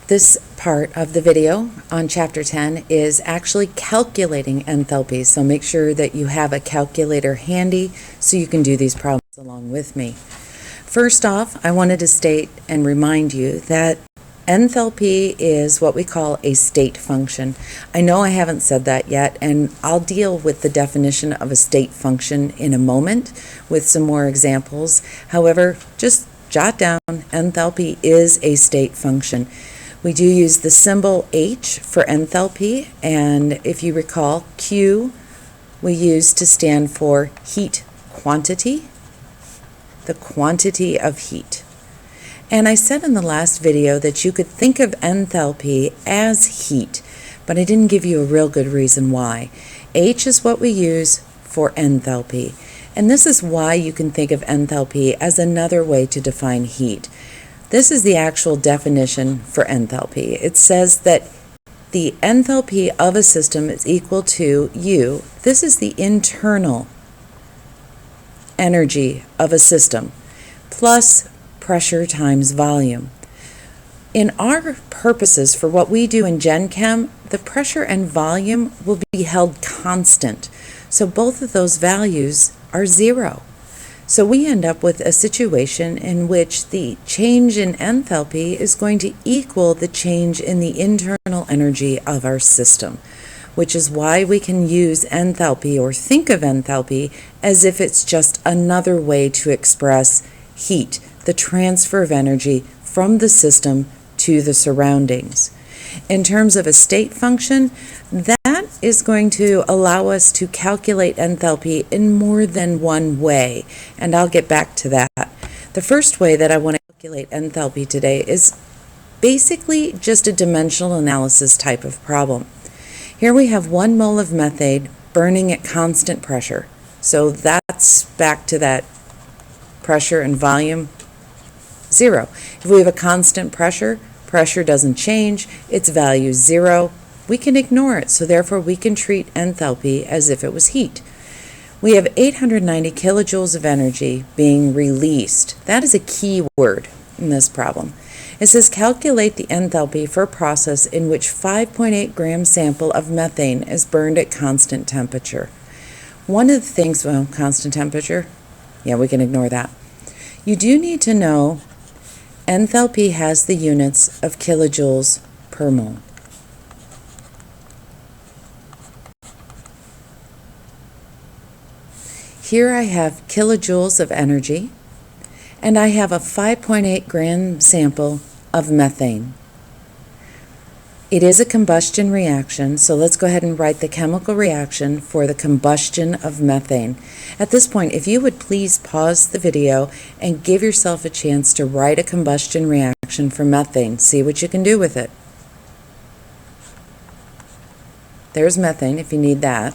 This part of the video on Chapter 10 is actually calculating enthalpy, so make sure that you have a calculator handy so you can do these problems along with me. First off, I wanted to state and remind you that enthalpy is what we call a state function. I know I haven't said that yet, and I'll deal with the definition of a state function in a moment with some more examples. However, just jot down, enthalpy is a state function. We do use the symbol H for enthalpy, and if you recall, Q we use to stand for heat quantity, the quantity of heat. And I said in the last video that you could think of enthalpy as heat, but I didn't give you a real good reason why. H is what we use for enthalpy, and this is why you can think of enthalpy as another way to define heat. This is the actual definition for enthalpy. It says that the enthalpy of a system is equal to U. This is the internal energy of a system, plus pressure times volume. In our purposes, for what we do in Gen Chem, the pressure and volume will be held constant. So both of those values are zero. So we end up with a situation in which the change in enthalpy is going to equal the change in the internal energy of our system, which is why we can use enthalpy or think of enthalpy as if it's just another way to express heat, the transfer of energy from the system to the surroundings. In terms of a state function, that is going to allow us to calculate enthalpy in more than one way, and I'll get back to that. The first way that I want to calculate enthalpy today is basically just a dimensional analysis type of problem. Here we have 1 mole of methane burning at constant pressure. So that's back to that pressure and volume, 0. If we have a constant pressure, pressure doesn't change, its value is 0. We can ignore it, so therefore we can treat enthalpy as if it was heat. We have 890 kilojoules of energy being released. That is a key word in this problem. It says calculate the enthalpy for a process in which 5.8 gram sample of methane is burned at constant temperature. One of the things, well, constant temperature, yeah, we can ignore that. You do need to know enthalpy has the units of kilojoules per mole. Here I have kilojoules of energy, and I have a 5.8 gram sample of methane. It is a combustion reaction, so let's go ahead and write the chemical reaction for the combustion of methane. At this point, if you would please pause the video and give yourself a chance to write a combustion reaction for methane. See what you can do with it. There's methane if you need that.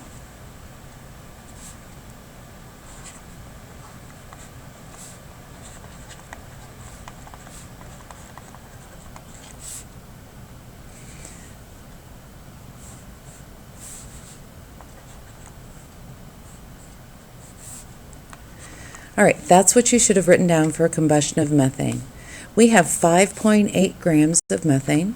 All right, that's what you should have written down for a combustion of methane. We have 5.8 grams of methane,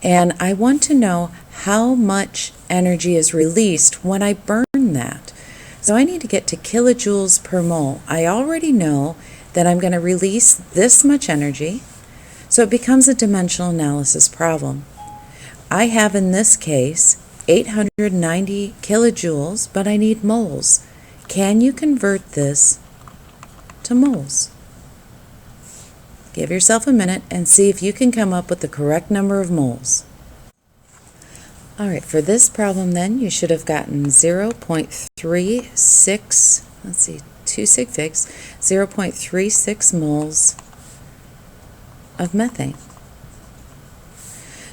and I want to know how much energy is released when I burn that. So I need to get to kilojoules per mole. I already know that I'm going to release this much energy, so it becomes a dimensional analysis problem. I have in this case 890 kilojoules, but I need moles. Can you convert this to moles? Give yourself a minute and see if you can come up with the correct number of moles. All right, for this problem then, you should have gotten 0.36, let's see, 2 sig figs, 0.36 moles of methane.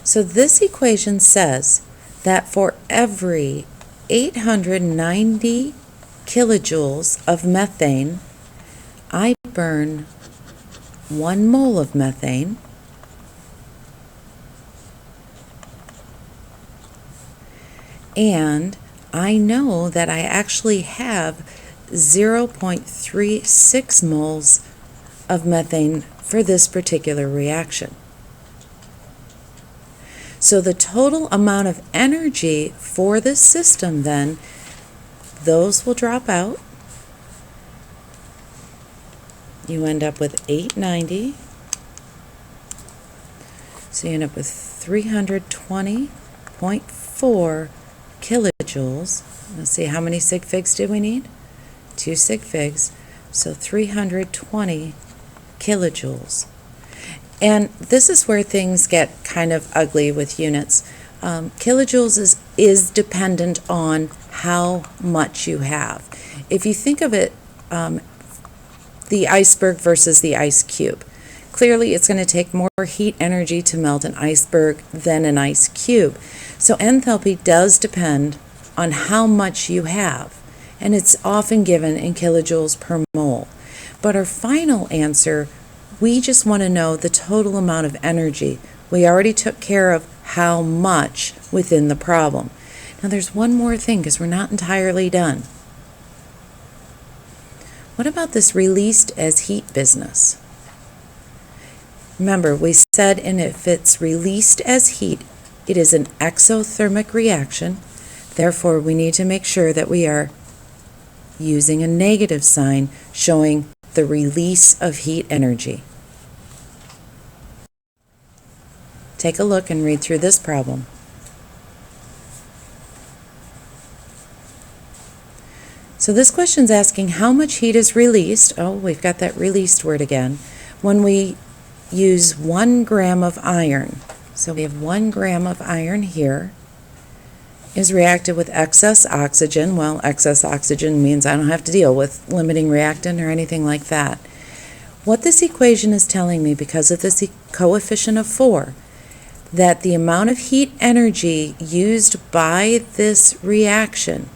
So this equation says that for every 890 kilojoules of methane, I burn 1 mole of methane, and I know that I actually have 0.36 moles of methane for this particular reaction. So the total amount of energy for this system then, those will drop out. You end up with 890. So you end up with 320.4 kilojoules. Let's see, how many sig figs did we need? 2 sig figs. So 320 kilojoules. And this is where things get kind of ugly with units. Kilojoules is dependent on how much you have. If you think of it, the iceberg versus the ice cube. Clearly, it's going to take more heat energy to melt an iceberg than an ice cube. So enthalpy does depend on how much you have, and it's often given in kilojoules per mole. But our final answer, we just want to know the total amount of energy. We already took care of how much within the problem. Now there's one more thing because we're not entirely done. What about this released as heat business? Remember, we said if it's released as heat, it is an exothermic reaction. Therefore, we need to make sure that we are using a negative sign showing the release of heat energy. Take a look and read through this problem. So this question's asking how much heat is released, oh, we've got that released word again, when we use 1 gram of iron. So we have 1 gram of iron here, is reacted with excess oxygen. Well, excess oxygen means I don't have to deal with limiting reactant or anything like that. What this equation is telling me, because of this coefficient of 4, that the amount of heat energy used by this reaction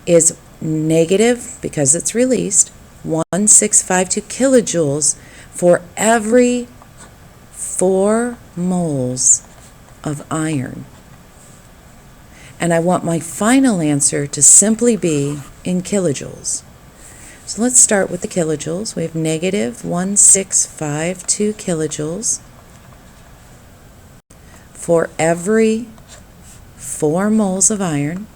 is negative, because it's released, 1652 kilojoules for every 4 moles of iron. And I want my final answer to simply be in kilojoules. So let's start with the kilojoules. We have negative 1652 kilojoules for every 4 moles of iron.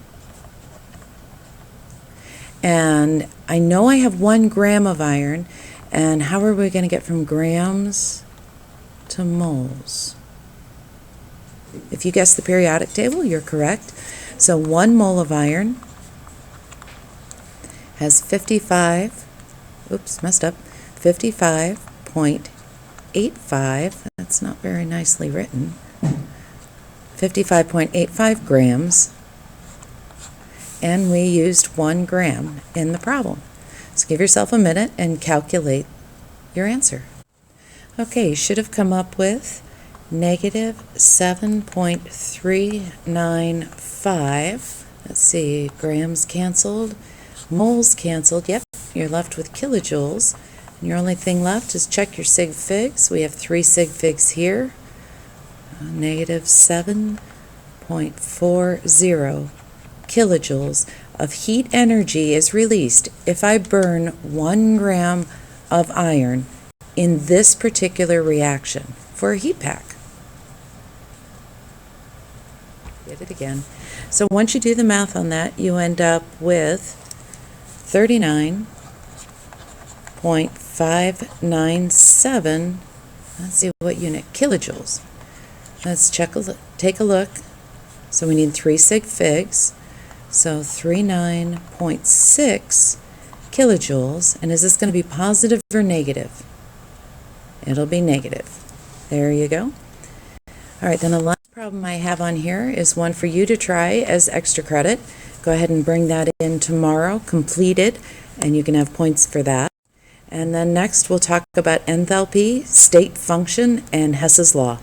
And I know I have 1 gram of iron, and how are we going to get from grams to moles? If you guessed the periodic table, you're correct. So 1 mole of iron has 55.85, that's not very nicely written, 55.85 grams, and we used 1 gram in the problem. So give yourself a minute and calculate your answer. Okay, you should have come up with negative 7.395. Let's see, grams canceled, moles canceled. Yep, you're left with kilojoules. And your only thing left is check your sig figs. We have 3 sig figs here. Negative 7.40 kilojoules of heat energy is released if I burn 1 gram of iron in this particular reaction for a heat pack. Did it again. So once you do the math on that, you end up with 39.597, let's see what unit, kilojoules. Let's take a look. So we need 3 sig figs. So 39.6 kilojoules. And is this going to be positive or negative? It'll be negative. There you go. All right, then the last problem I have on here is one for you to try as extra credit. Go ahead and bring that in tomorrow, completed, and you can have points for that. And then next we'll talk about enthalpy, state function, and Hess's law.